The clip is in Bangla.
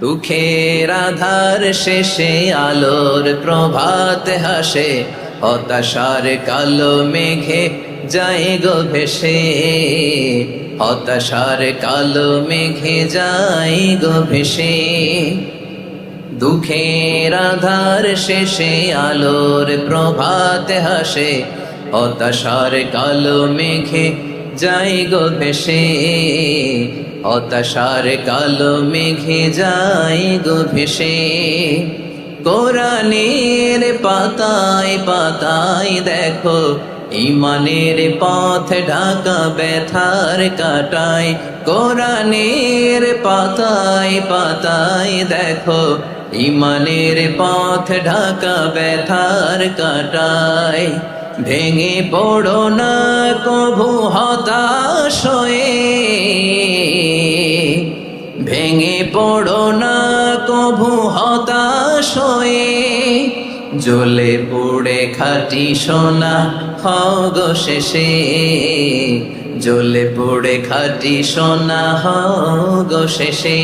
দুঃখের আধার শেষে আলোর প্রভাত হাসে, হতাশার কালো মেঘে যায় গো ভেসে, হতাশার কালো মেঘে যায় গো ভেসে। দুঃখের আধার শেষে আলোর প্রভাত হাসে, হতাশার কালো মেঘে যায় গো ভেসে, হতাশার কালো মেঘে যায় গো ভেসে। কোরআনের পাতায় পাতায় দেখো ঈমানের পথ ঢাকা ব্যথার কাটায়, কোরআনের পাতায় পাতায় দেখো ঈমানের পথ ঢাকা ব্যথার কাটায়। ভেঙে পড়ো না কভু হতাশ হয়ে, ভেঙে পড়ো না কভু হতাশ হয়ে, জ্বলে পুড়ে খাঁটি সোনা হও গো শেষে, জ্বলে পুড়ে খাঁটি সোনা হও গো শেষে।